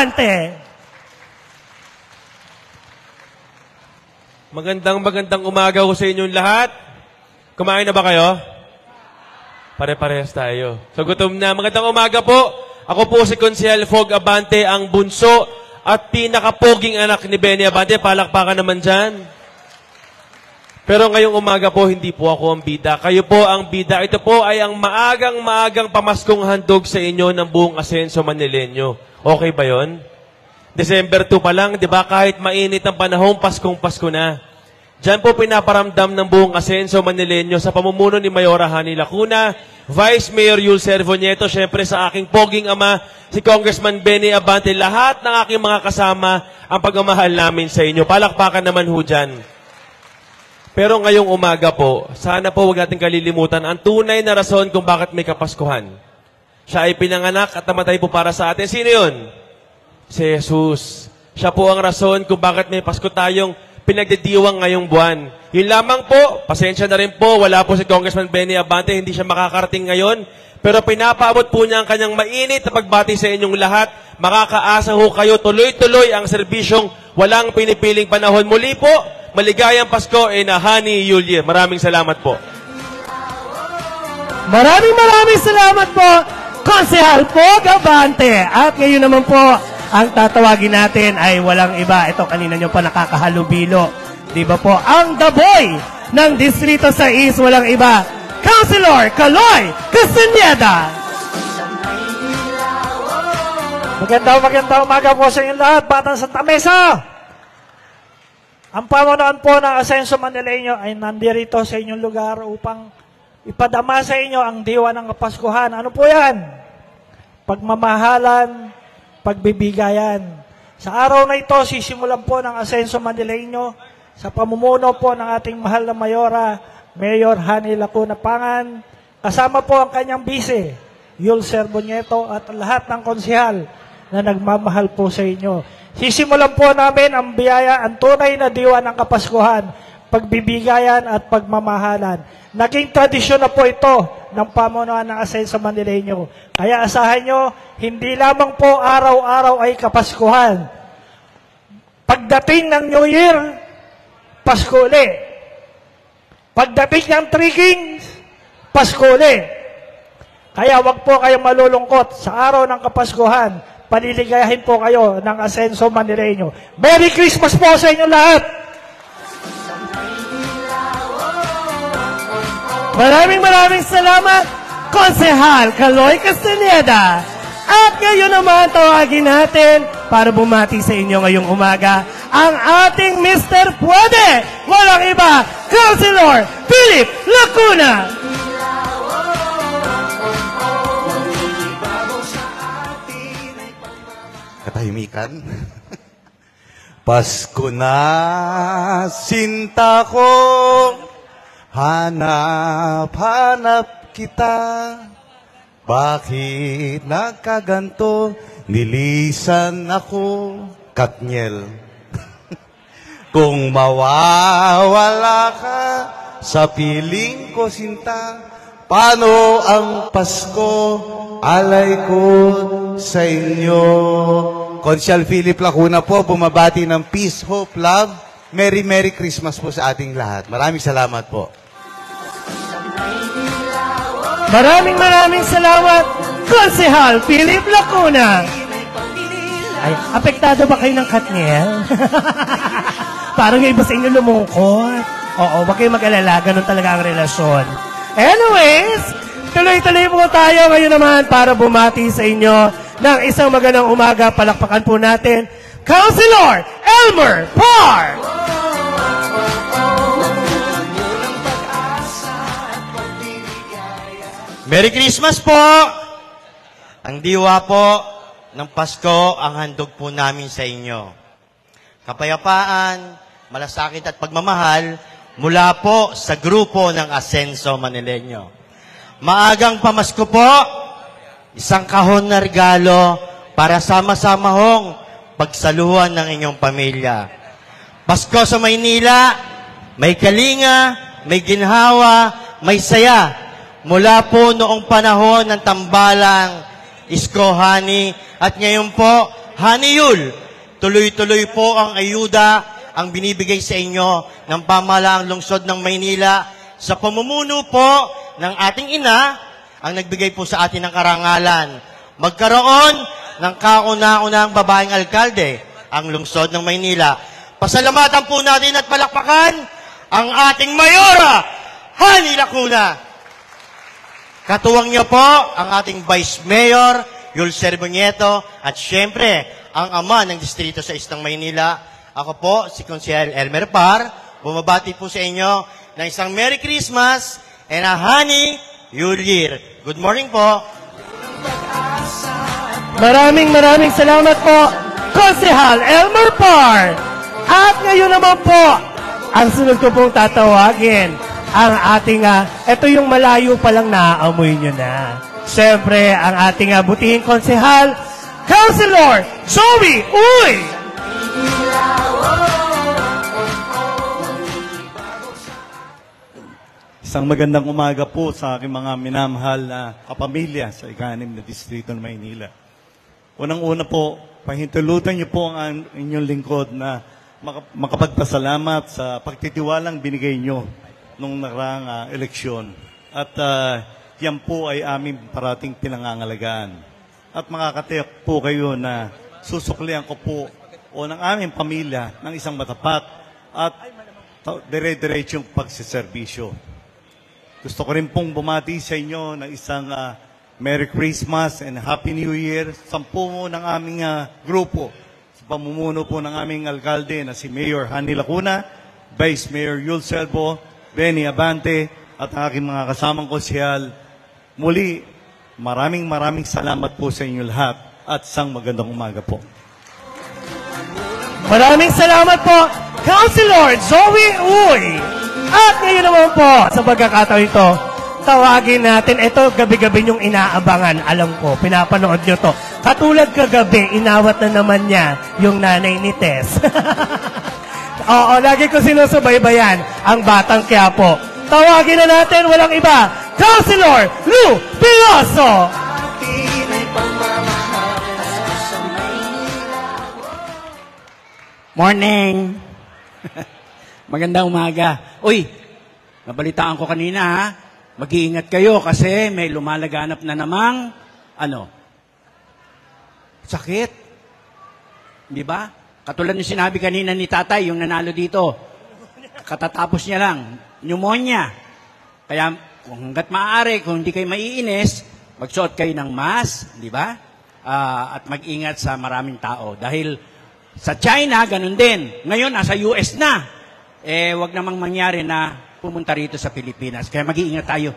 Abante. Magandang umaga ko sa inyong lahat. Kumain na ba kayo? Pare-parehas tayo. So gutom na. Magandang umaga po. Ako po si Konsehal Fog Abante, ang bunso at pinakapoging anak ni Benny Abante. Palakpakan naman dyan. Pero ngayong umaga po, hindi po ako ang bida. Kayo po ang bida. Ito po ay ang maagang pamaskong handog sa inyo ng buong Asenso Manileño. Okay ba yon? December 2 pa lang, di ba? Kahit mainit ang panahon, Paskong-Pasko na. Diyan po pinaparamdam ng buong Asenso Manileño sa pamumuno ni Mayora Hani Lacuna, Vice Mayor Yul Servo Nieto, syempre sa aking poging ama, si Congressman Benny Abante, lahat ng aking mga kasama, ang pagmamahal namin sa inyo. Palakpakan naman ho dyan. Pero ngayong umaga po, sana po huwag natin kalilimutan ang tunay na rason kung bakit may Kapaskuhan. Siya ay pinanganak at namatay po para sa atin. Sino yun? Si Jesus. Siya po ang rason kung bakit may Pasko tayong pinagdidiwang ngayong buwan. Yun lamang po, pasensya na rin po, wala po si Congressman Benny Abante, hindi siya makakarating ngayon. Pero pinapaabot po niya ang kanyang mainit na pagbati sa inyong lahat. Makakaasa ho kayo, tuloy-tuloy ang serbisyong walang pinipiling panahon. Muli po, maligayang Pasko na Hani Yulye. Maraming salamat po. Maraming salamat po, Konsehal Fog Abante. At ngayon naman po, ang tatawagin natin ay walang iba. Ito, kanina nyo pa nakakahalubilo. Di ba po? Ang The Boy ng Distrito 6, walang iba. Councilor Kaloy Castaneda. Magandang umaga po sa inyong lahat. Batang Santa Mesa. Ang pamunuan po ng Asenso Manileño ay nandirito sa inyong lugar upang ipadama sa inyo ang diwa ng Kapaskuhan. Ano po yan? Pagmamahalan, pagbibigayan. Sa araw na ito, sisimulan po ng Asenso Manileño sa pamumuno po ng ating mahal na Mayora, Mayor Hani Lacuna Pangan, kasama po ang kanyang bise, Yul Servo Nieto, at lahat ng konsehal na nagmamahal po sa inyo. Sisimulan po namin ang biyaya, ang tunay na diwa ng Kapaskuhan, pagbibigayan at pagmamahalan. Naging tradisyon na po ito ng pamunuan ng Asenso Manileño. Kaya asahan nyo, hindi lamang po araw-araw ay Kapaskuhan. Pagdating ng New Year, Pasko uli. Pagdating ng Three Kings, Pasko uli. Kaya wag po kayong malulungkot sa araw ng Kapaskuhan. Paliligayahin po kayo ng Asenso Manileño. Merry Christmas po sa inyo lahat! Maraming salamat, Konsehal Kaloy Castaneda. At ngayon naman, tawagin natin para bumati sa inyo ngayong umaga ang ating Mr. Puede. Walang iba, Councilor Philip Lacuna. Katahimikan. Pasko na, sinta ko. Hanap kita, bakit nagkaganto, nilisan ako, Katniel. Kung mawawala ka sa piling ko, sinta, paano ang Pasko, alay ko sa inyo. Konsehal Philip Lacuna po, bumabati ng peace, hope, love. Merry Christmas po sa ating lahat. Maraming salamat po. Maraming salamat, Konsehal Philip Lacuna. Ay, apektado ba kayo ng Katniel? Parang yung iba sa inyo lumungkot. Oo, wag kayong mag-alala. Ganun talaga ang relasyon. Anyways, tuloy-tuloy po tayo ngayon naman para bumati sa inyo ng isang magandang umaga. Palakpakan po natin, Councilor Elmer Parr! Merry Christmas po! Ang diwa po ng Pasko ang handog po namin sa inyo. Kapayapaan, malasakit at pagmamahal mula po sa grupo ng Asenso Manileño. Maagang pamasko po, isang kahon na regalo para sama-sama hong pagsaluhan ng inyong pamilya. Pasko sa Maynila, may kalinga, may ginhawa, may saya. Mula po noong panahon ng tambalang Isko Hani at ngayon po Honey Yul, tuloy-tuloy po ang ayuda ang binibigay sa inyo ng pamahalaang lungsod ng Maynila sa pamumuno po ng ating ina ang nagbigay po sa atin ng karangalan. Magkaroon ng kauna-unang babaeng alkalde ang lungsod ng Maynila. Pasalamatan po natin at palakpakan ang ating mayora, Hani Lacuna. Katuwang niyo po ang ating Vice Mayor, Yul Serbo Nieto, at syempre, ang ama ng distrito sa Istang Maynila. Ako po, si Konsehal Elmer Par, bumabati po sa inyo ng isang Merry Christmas and a Honey Yul Year. Good morning po. Maraming salamat po, Konsehal Elmer Par. At ngayon naman po, ang sunod ko pong tatawagin, ang ating, ito yung malayo palang naaamoy nyo na. Siyempre, ang ating butihing konsehal, Councilor Joey Uy! Isang magandang umaga po sa aking mga minamahal na kapamilya sa ika-6 na distrito ng Maynila. Unang-una po, pahintulutan niyo po ang inyong lingkod na makapagpasalamat sa pagtitiwalang binigay niyo nung nakaraang eleksyon. At yan po ay aming parating pinangangalagaan. At makakatiyak po kayo na susuklian ko po o ng aming pamilya ng isang matapat at dire-diretsong pagsiservisyo. Gusto ko rin pong bumati sa inyo ng isang Merry Christmas and Happy New Year. 10 ng aming grupo sa pamumuno po ng aming alkalde na si Mayor Hani Lacuna, Vice Mayor Yul Serbo, Benny Abante, at ang aking mga kasamang konsehal. Muli, maraming salamat po sa inyo lahat at isang magandang umaga po. Maraming salamat po, Councilor Joey Uy! At ngayon naman po, sa pagkakataon ito, tawagin natin, ito gabi-gabi yung inaabangan. Alam ko, pinapanood nyo to. Katulad kagabi, inawat na naman niya yung nanay ni Tess. Oo, lagi ko sinusubaybayan ang Batang Quiapo. Tawagin na natin, walang iba, Councilor Lou Piloso! Morning! Magandang umaga. Uy, nabalitaan ko kanina ha. Mag-iingat kayo kasi may lumalaganap na namang, sakit. Di ba? Katulad ng sinabi kanina ni tatay, yung nanalo dito. Katatapos niya lang, pneumonia. Kaya kung hanggat maaari, kung hindi kayo maiinis, magsuot kayo ng mask, di ba? At mag-ingat sa maraming tao. Dahil sa China, ganun din. Ngayon, nasa US na. Wag namang mangyari na pumunta rito sa Pilipinas. Kaya mag-iingat tayo.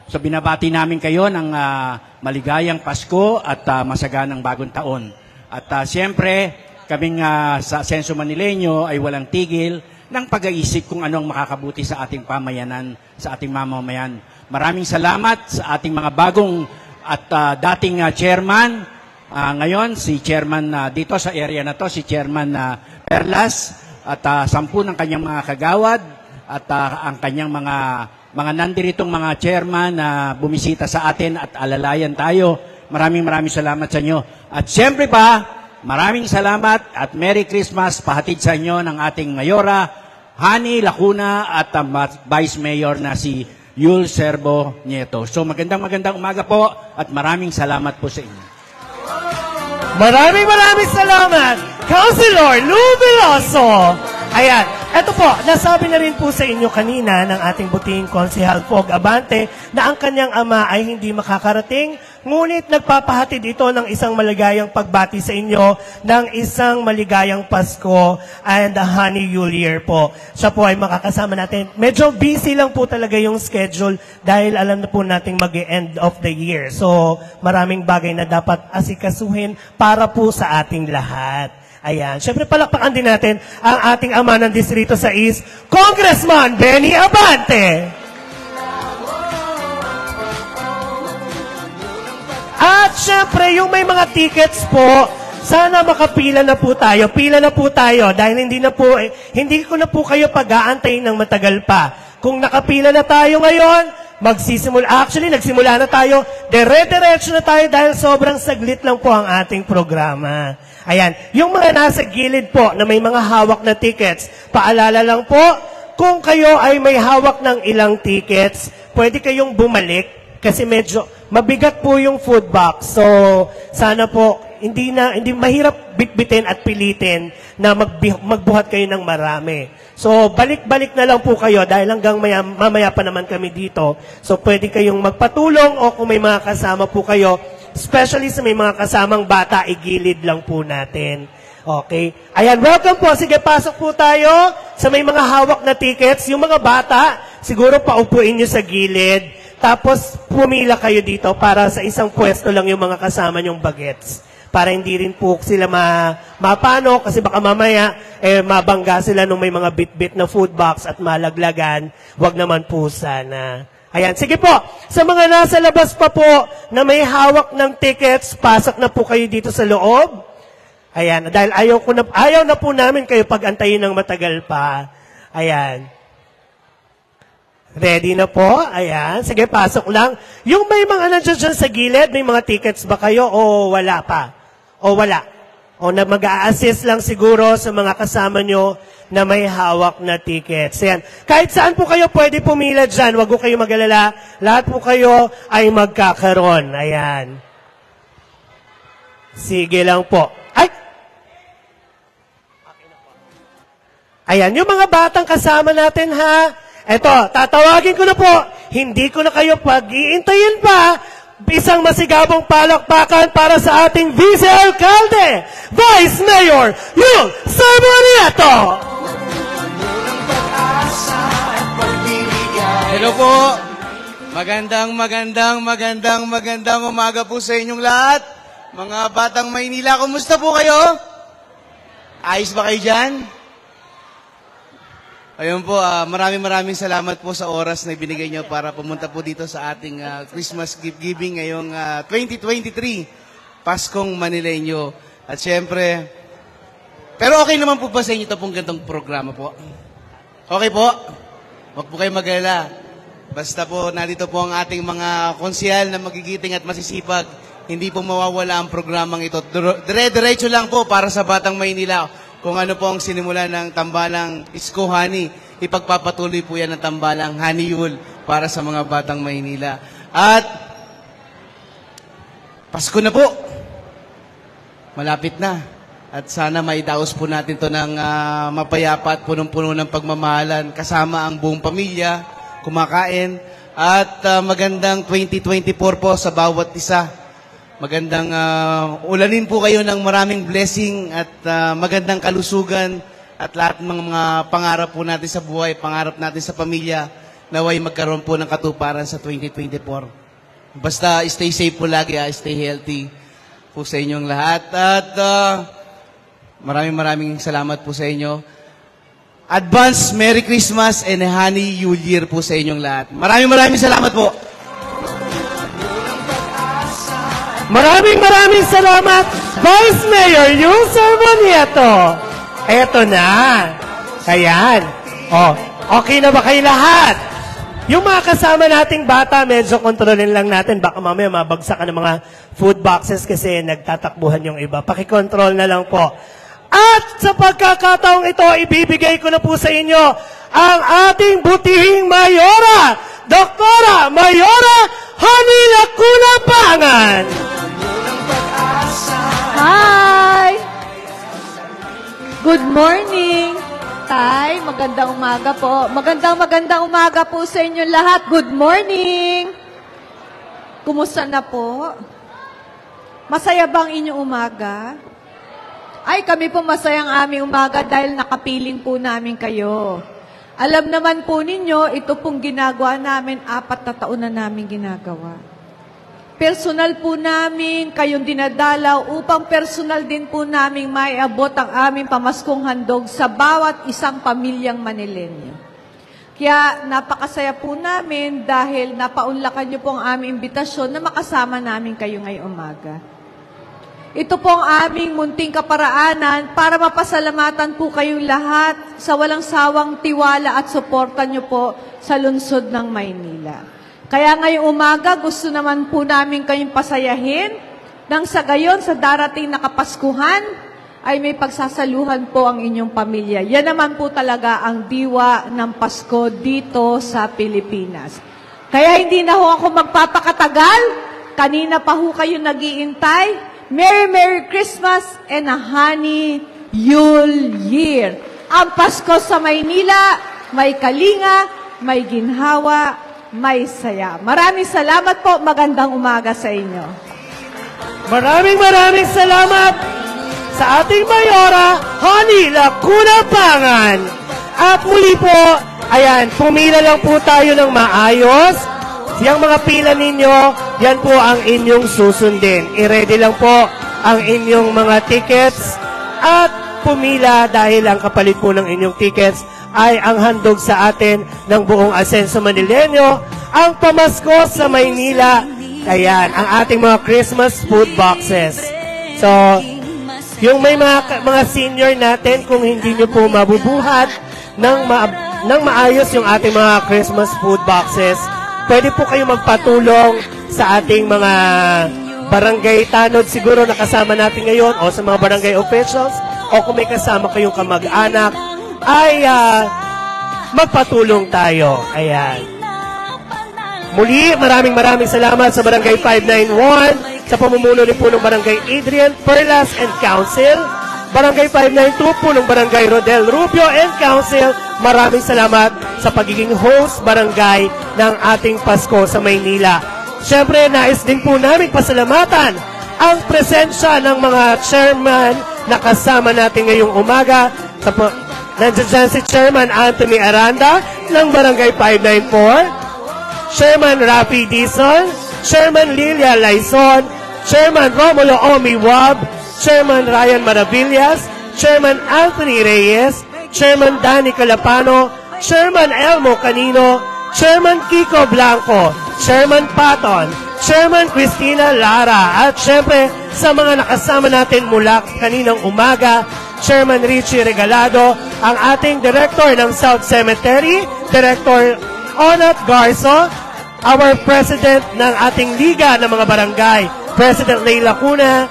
So, binabati namin kayo ng maligayang Pasko at masaganang bagong taon. At siyempre, kaming sa Asenso Manileño ay walang tigil ng pag-iisip kung ano ang makakabuti sa ating pamayanan, sa ating mamamayan. Maraming salamat sa ating mga bagong at dating chairman. Ngayon, si chairman dito sa area na to, si chairman Perlas, at 10 ng kanyang mga kagawad, at ang kanyang mga nandiritong mga chairman na bumisita sa atin at alalayan tayo. Maraming salamat sa inyo. At siyempre pa, maraming salamat at Merry Christmas pahatid sa inyo ng ating Mayora, Hani Lacuna, at Vice Mayor na si Yul Serbo Nieto. So magandang umaga po at maraming salamat po sa inyo. Maraming salamat, Councilor Lou Veloso. Ayan, eto po, nasabi na rin po sa inyo kanina ng ating butihing Konsehal Fog Abante na ang kanyang ama ay hindi makakarating, ngunit nagpapahatid ito ng isang maligayang pagbati sa inyo, ng isang maligayang Pasko and a Honey Yul Year po. Siya po ay makakasama natin. Medyo busy lang po talaga yung schedule dahil alam na po natin mag-end of the year. So, maraming bagay na dapat asikasuhin para po sa ating lahat. Ayan. Siyempre, palakpakan din natin ang ating ama ng Distrito 6, Congressman Benny Abante. At siyempre, yung may mga tickets po, sana makapila na po tayo. Pila na po tayo dahil hindi ko na po kayo pag-aantayin ng matagal pa. Kung nakapila na tayo ngayon, Actually, nagsimula na tayo. Dire-diretso na tayo dahil sobrang saglit lang po ang ating programa. Ayan. Yung mga nasa gilid po na may mga hawak na tickets, paalala lang po, kung kayo ay may hawak ng ilang tickets, pwede kayong bumalik kasi medyo mabigat po yung food box. So, sana po, hindi mahirap bitbitin at pilitin na magbuhat kayo ng marami. So, balik-balik na lang po kayo dahil hanggang mamaya pa naman kami dito. So, pwede kayong magpatulong o kung may mga kasama po kayo, especially sa may mga kasamang bata, igilid lang po natin. Okay? Ayan, welcome po. Sige, pasok po tayo sa may mga hawak na tickets. Yung mga bata, siguro paupuin nyo sa gilid. Tapos, pumila kayo dito para sa isang pwesto lang yung mga kasama nyong bagets. Para hindi rin po sila mapano kasi baka mamaya mabangga sila nung may mga bit-bit na food box at malaglagan. Wag naman po sana. Ayan, sige po. Sa mga nasa labas pa po na may hawak ng tickets, pasok na po kayo dito sa loob. Ayan, dahil ayaw na po namin kayo pag-antayin ng matagal pa. Ayan. Ready na po? Ayan. Sige, pasok lang. Yung may mga nandiyan dyan sa gilid, may mga tickets ba kayo o wala pa? O wala? O na mag-a-assist lang siguro sa mga kasama nyo na may hawak na tickets. Ayan. Kahit saan po kayo pwede pumila dyan, wag po kayo mag-alala. Lahat po kayo ay magkakaroon. Ayan. Sige lang po. Ay! Ayan, yung mga batang kasama natin ha. Eto, tatawagin ko na po. Hindi ko na kayo pag-iintayin pa. Isang masigabong palakpakan para sa ating Vice Alcalde, Vice Mayor Yul Sarmoniato. Hello po. Magandang umaga po sa inyong lahat. Mga batang Maynila, kumusta po kayo? Ayos ba kayo dyan? Ayun po, maraming salamat po sa oras na ibinigay nyo para pumunta po dito sa ating Christmas gift giving ngayong 2023, Paskong Manileño. At syempre, pero okay naman po ba sa inyo ito pong gantong programa po? Okay po? Huwag po kayo mag-alala. Basta po, nandito po ang ating mga konsyal na magigiting at masisipag. Hindi po mawawala ang programang ito. Dire-diretso lang po para sa Batang Maynila. Kung ano po ang sinimula ng tambalang Isko Honey, ipagpapatuloy po yan ng tambalang Honey Yul para sa mga Batang Maynila. At Pasko na po. Malapit na. At sana maidaos po natin to ng mapayapa at punong-puno ng pagmamahalan kasama ang buong pamilya, kumakain. At magandang 2024 po sa bawat isa. Magandang ulanin po kayo ng maraming blessing at magandang kalusugan at lahat ng mga pangarap po natin sa buhay, pangarap natin sa pamilya, naway magkaroon po ng katuparan sa 2024. Basta stay safe po lagi, stay healthy po sa inyong lahat. At maraming salamat po sa inyo. Advance Merry Christmas and Honey New Year po sa inyong lahat. Maraming salamat po. Maraming salamat, Vice Mayor Yul Sarmoniato. Eto na. Ayan. Okay na ba kayo lahat? Yung mga kasama nating bata, medyo kontrolin lang natin. Baka mamaya mabagsakan ng mga food boxes kasi nagtatakbuhan yung iba. Pakikontrol na lang po. At sa pagkakataong ito, ibibigay ko na po sa inyo ang ating butihing Mayora, Doktora Mayora Honey Lacuna Pangan. Hi! Good morning, Tay. Magandang umaga po. Magandang umaga po sa inyo lahat. Good morning! Kumusta na po? Masaya bang inyong umaga? Ay, kami po masayang aming umaga dahil nakapiling po namin kayo. Alam naman po ninyo, ito pong ginagawa namin, 4 na taon na namin ginagawa. Personal po namin kayong dinadalaw upang personal din po namin maiabot ang aming pamaskong handog sa bawat isang pamilyang Manileño. Kaya napakasaya po namin dahil napaunlakan niyo po ang aming imbitasyon na makasama namin kayo ngayong umaga. Ito po ang aming munting kaparaanan para mapasalamatan po kayong lahat sa walang sawang tiwala at suporta niyo po sa lungsod ng Maynila. Kaya ngayong umaga, gusto naman po namin kayong pasayahin nang sa gayon sa darating na Kapaskuhan ay may pagsasaluhan po ang inyong pamilya. Yan naman po talaga ang diwa ng Pasko dito sa Pilipinas. Kaya hindi na ho ako magpapakatagal. Kanina pa ho kayo nag-iintay. Merry Merry Christmas and a Honey Yule Year. Ang Pasko sa Maynila, may kalinga, may ginhawa, may saya. Maraming salamat po. Magandang umaga sa inyo. Maraming salamat sa ating Mayora, Honey Lacuna Pangan. At muli po, ayan, pumila lang po tayo ng maayos. Yang mga pila ninyo, yan po ang inyong susundin. I-ready lang po ang inyong mga tickets at pumila dahil ang kapalit po ng inyong tickets ay ang handog sa atin ng buong Asenso Manileño, ang pamasko sa Maynila. Ayan, ang ating mga Christmas food boxes. So, yung may mga senior natin, kung hindi nyo po mabubuhat ng maayos yung ating mga Christmas food boxes, pwede po kayo magpatulong sa ating mga barangay tanod siguro na kasama natin ngayon o sa mga barangay officials o kung may kasama kayong kamag-anak ay magpatulong tayo. Ayan. Muli, maraming salamat sa Barangay 591, sa pamumuno ni Punong Barangay Adrian Perlas and Council, Barangay 592, Punong Barangay Rodel Rubio and Council. Maraming salamat sa pagiging host barangay ng ating Pasko sa Maynila. Siyempre, nais din po namin pasalamatan ang presensya ng mga chairman na kasama natin ngayong umaga. Nandiyan si Chairman Anthony Aranda ng Barangay 594, Chairman Rafi Dizon, Chairman Lilia Laison, Chairman Romulo Omiwab, Chairman Ryan Maravillas, Chairman Anthony Reyes, Chairman Danny Calapano, Chairman Elmo Canino, Chairman Kiko Blanco, Chairman Paton, Chairman Cristina Lara, at syempre sa mga nakasama natin mula kaninang umaga, Chairman Richie Regalado, ang ating Director ng South Cemetery, Director Onat Garzo, our President ng ating Liga ng mga Barangay, President Leila Cuna,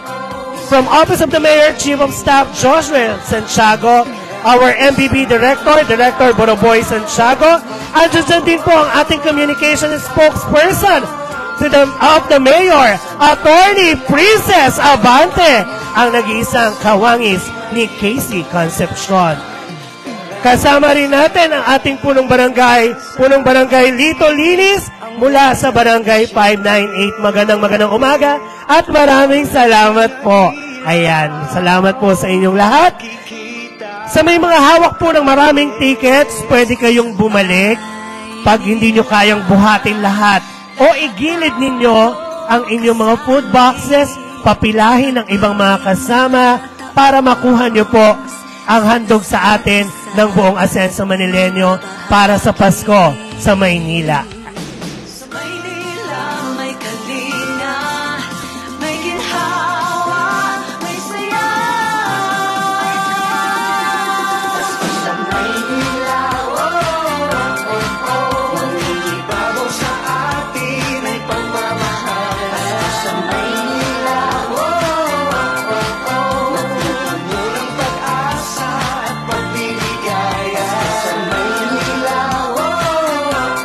from Office of the Mayor, Chief of Staff Joshua Santiago, our MBB Director, Director Boroboy Santiago, at dyan din po ang ating Communication Spokesperson of the Mayor, Attorney Princess Abante, ang nag-iisang kawangis ni Casey Concepcion. Kasama rin natin ang ating Punong Barangay Lito Linis mula sa Barangay 598. Magandang umaga at maraming salamat po. Ayan, salamat po sa inyong lahat. Sa may mga hawak po ng maraming tickets, pwede kayong bumalik pag hindi nyo kayang buhatin lahat. O igilid ninyo ang inyong mga food boxes, papilahin ng ibang mga kasama para makuha nyo po ang handog sa atin ng buong Asenso Manileño para sa Pasko sa Maynila. Sa Maynila may kalinga, may ginhawa, may saya. Pasko sa Maynila, oh, oh, oh, nangigibabaw sa atin ay pagmamahal. Pasko sa Maynila, oh, oh, oh, napupuno ng pag-asa at pagbiligaya. Sa Maynila, oh,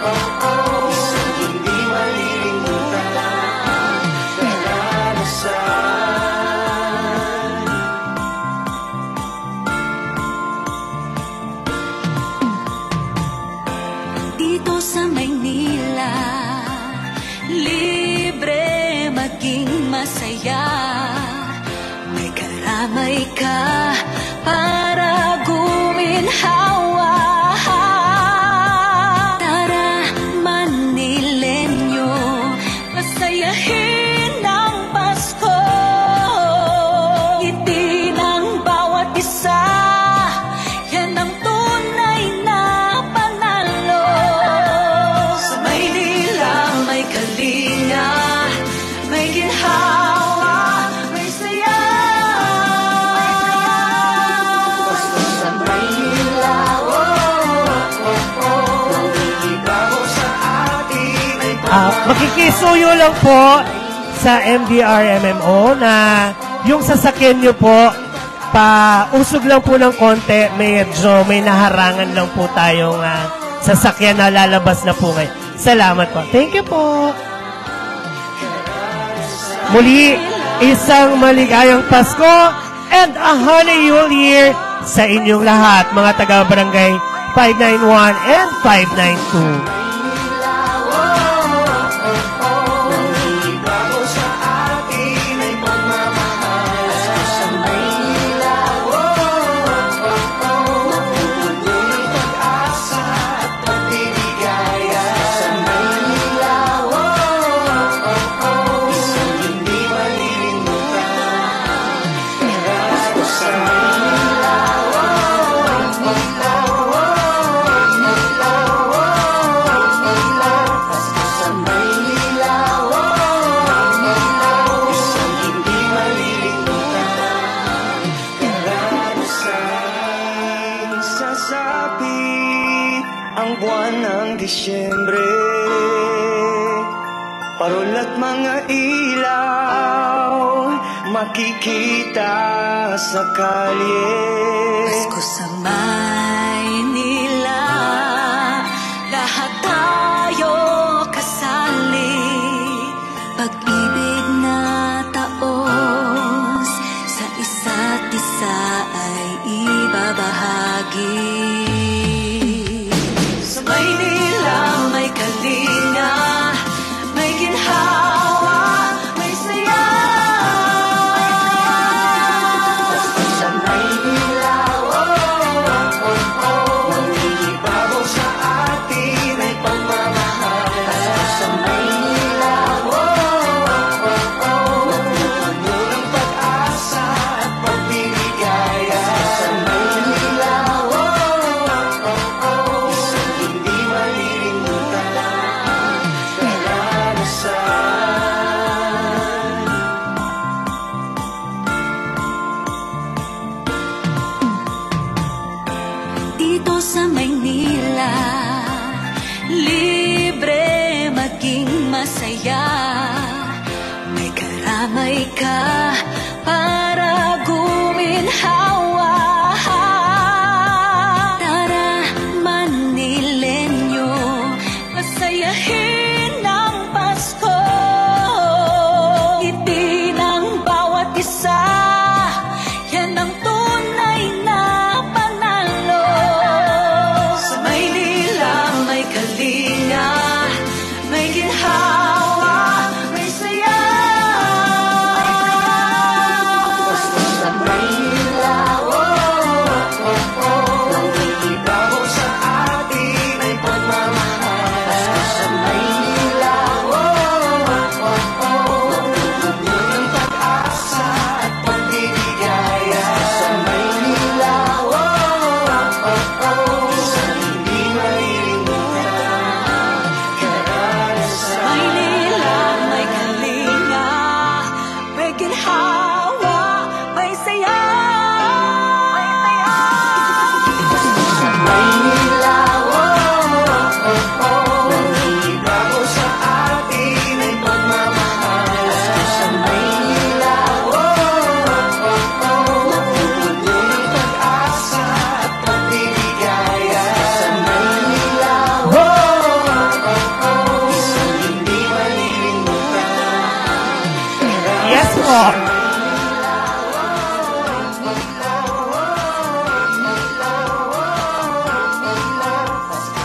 oh, oh, isang hindi malilimutan karanasan. Dito sa Maynila, libre maging masaya. May karamay ka para guminhawa. Tara, Manileño, masayahin ang Pasko. Ngiti ng bawat isa, yan ang tunay na panalo. Sa Maynila may kalinga, may ginhawa, may saya. Pasko sa Maynila, Makikisuyo lang po sa MDR-MMO na yung sasakyan nyo po, usog lang po ng konti, medyo may naharangan lang po tayong sasakyan na lalabas na po ngayon. Salamat po. Thank you po. Muli, isang maligayang Pasko and a Honey New Year sa inyong lahat, mga taga-barangay 591 and 592. Disyembre, parol at mga ilaw makikita sa kalye. Pasko sa Maynila, lahat tayo kasali. Pag-ibig na taos sa isa't isa ay ibabahagi. Sa Maynila may kalinga, may ginhawa, may saya. Sa Maynila, nangigibabaw sa atin ay pagmamahal. Sa Maynila, napupuno ng pag-asa at pagbiligaya. Sa Maynila, hindi malilimutan karanasan. Dito sa Maynila, libre maging masaya. May karamay ka para guminhawa. Tara, Manilenyo, masayahin ang Pasko. Ngiti ng bawat isa, yan ang tunay na panalo. Sa Maynila may kalinga, may ginhawa, may saya. Sa Maynila, nangigibabaw sa atin ay pagmamahal. Sa Maynila, napupuno ng pag-asa at pagbiligaya. Sa Maynila, hindi malilimutan karanasan. Maynila may kalinga, may ginhawa, may saya. Sa Maynila, nangigibabaw sa atin ay pagmamahal. Sa Maynila, napupuno ng pag-asa at pagbiligaya. Sa Maynila, hindi malilimutan. Yes po.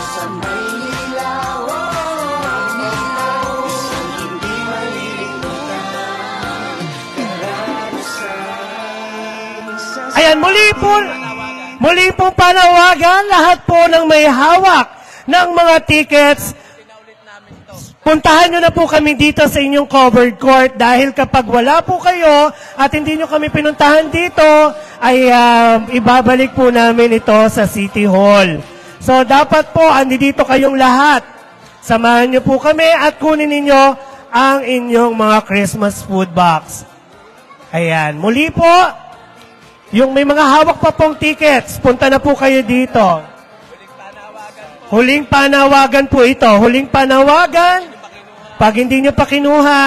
Sa Maynila, hindi malilimutan karanasan. Ayan, muli po panawagan lahat po ng may hawak ng mga tickets. Puntahan nyo na po kami dito sa inyong covered court dahil kapag wala po kayo at hindi nyo kami pinuntahan dito, ay ibabalik po namin ito sa City Hall. So dapat po, andito kayong lahat. Samahan nyo po kami at kunin ninyo ang inyong mga Christmas food box. Ayan, muli po, yung may mga hawak pa pong tickets, punta na po kayo dito. Huling panawagan po ito. Huling panawagan. Pag hindi nyo pa kinuha,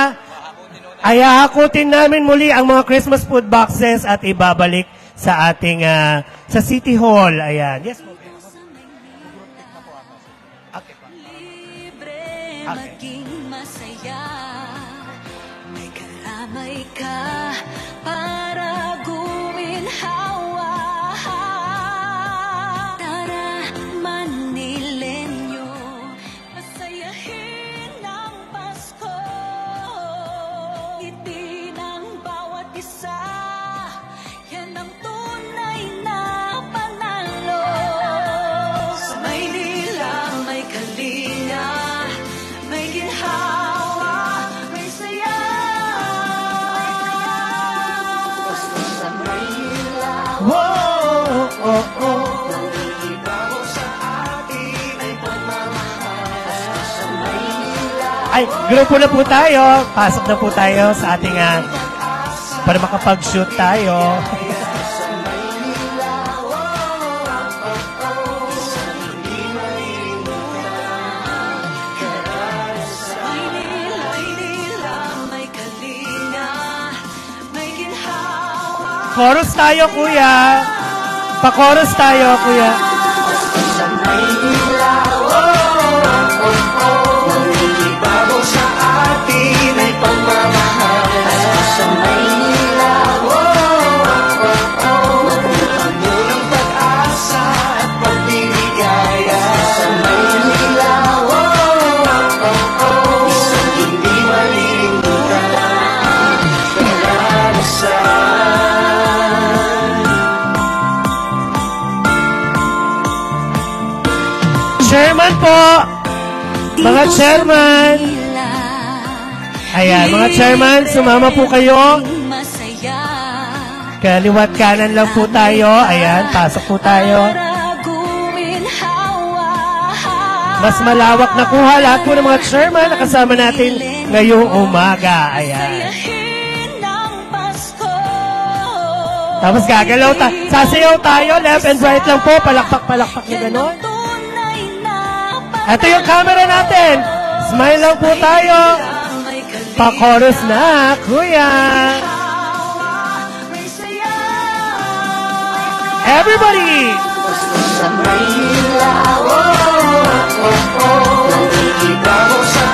ay hahakutin namin muli ang mga Christmas food boxes at ibabalik sa ating sa City Hall. Ayan. Yes, po. Okay. Maging masaya, may karamay ka para guminhawa. Tara, Manilenyo, masayahin ang Pasko. Ngiti ng bawat isa, yan ang tunay na panalo. Sa Maynila may kalinga, may ginhawa, may saya. Pasko sa Maynila, Whoa, oh, oh. ibago sa atin ay pagmamahal. Pasko sa Maynila, Ay, grupo na po tayo. Pasok na po tayo sa ating para makapag-shoot tayo. sa Maynila, Maynila may kalinga, may ginhawa. Chorus tayo, kuya. Pa-chorus tayo, kuya. Sa Maynila, ibago sa atin ay pagmamahal. Sa Maynila, ng pag-asa at pagbiligaya. Sa Maynila, isang hindi malilimutan, karanasan. Chairman po! Mga chairman! Ayan, mga chairman, sumama po kayo. Masaya, Kaliwat kanan lang po tayo. Ayan, pasok po tayo. para guminhawa. Mas malawak na kuha lahat po ng mga chairman na kasama natin ngayong umaga. Ayan. Sayahin ang Pasko. Tapos gagalaw tayo. Sasayaw tayo. Left and right lang po. Palakpak-palakpak na gano'n. Tunay na Ito yung camera natin. Smile lang po tayo. may kalinga, Pa-chorus na, kuya. may saya. Everybody! Sa Maynila, ibago sa